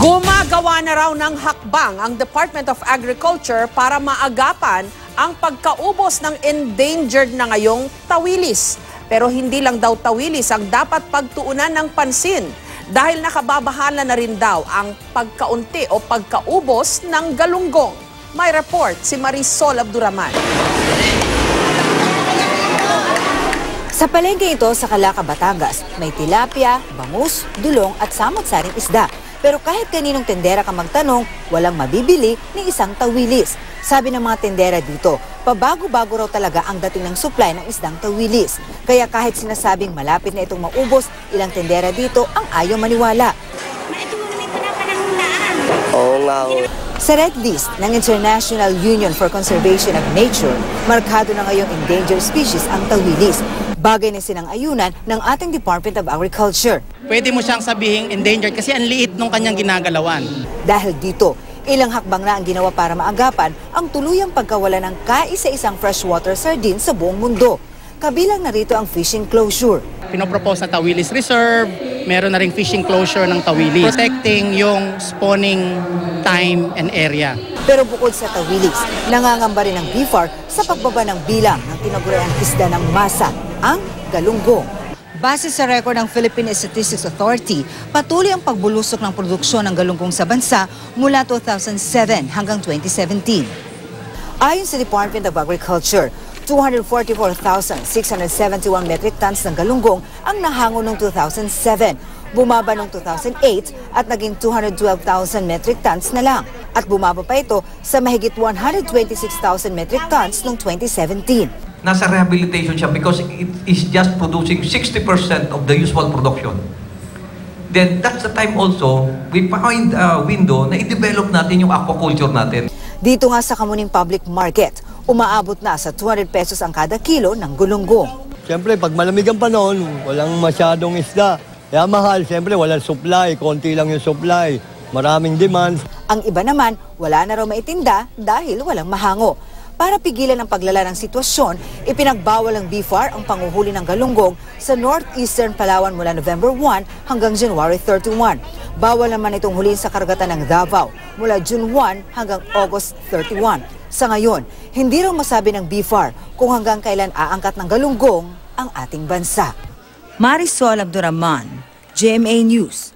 Gumagawa na raw ng hakbang ang Department of Agriculture para maagapan ang pagkaubos ng endangered na ngayong tawilis. Pero hindi lang daw tawilis ang dapat pagtuunan ng pansin dahil nakababahala na rin daw ang pagkaunti o pagkaubos ng galunggong. May report si Marisol Abduraman. Sa palengke ito sa Calaca, Batangas, may tilapia, bangus, dulong at samot-saring isda. Pero kahit kaninong tendera ka magtanong, walang mabibili ni isang tawilis. Sabi ng mga tendera dito, pabago-bago raw talaga ang dating ng supply ng isdang tawilis. Kaya kahit sinasabing malapit na itong maubos, ilang tendera dito ang ayaw maniwala. Oo nga. Sa red list ng International Union for Conservation of Nature, markado na ngayong endangered species ang tawilis. Bagay na sinang-ayunan ng ating Department of Agriculture. Pwede mo siyang sabihing endangered kasi ang liit nung kanyang ginagalawan. Dahil dito, ilang hakbang na ang ginawa para maagapan ang tuluyang pagkawala ng kaisa-isang freshwater sardine sa buong mundo. Kabilang na rito ang fishing closure. Pinopropose na Tawilis Reserve, meron na ring fishing closure ng Tawilis, protecting yung spawning time and area. Pero bukod sa tawilis, nangangamba rin ang BFAR sa pagbaba ng bilang ng tinaguriang isda ng masa, ang galunggong. Base sa record ng Philippine Statistics Authority, patuloy ang pagbulusok ng produksyon ng galunggong sa bansa mula 2007 hanggang 2017. Ayon sa Department of Agriculture, 244,671 metric tons ng galunggong ang nahango noong 2007. Bumaba noong 2008 at naging 212,000 metric tons na lang. At bumaba pa ito sa mahigit 126,000 metric tons noong 2017. Nasa rehabilitation siya because it is just producing 60% of the usual production. Then that's the time also we find a window na i-develop natin yung aquaculture natin. Dito nga sa Kamuning Public Market, umaabot na sa 200 pesos ang kada kilo ng galunggong. Siyempre, pag malamig ang panahon, walang masyadong isda. Kaya mahal, siyempre, walang supply, konti lang yung supply, maraming demand. Ang iba naman, wala na raw maitinda dahil walang mahango. Para pigilan ang paglala ng sitwasyon, ipinagbawal ng BFAR ang panguhuli ng galunggong sa northeastern Palawan mula November 1 hanggang January 31. Bawal naman itong huliin sa karagatan ng Davao mula June 1 hanggang August 31. Sa ngayon, hindi raw masabi ng BFAR kung hanggang kailan aangkat ng galunggong ang ating bansa. Marisol Abduraman, GMA News.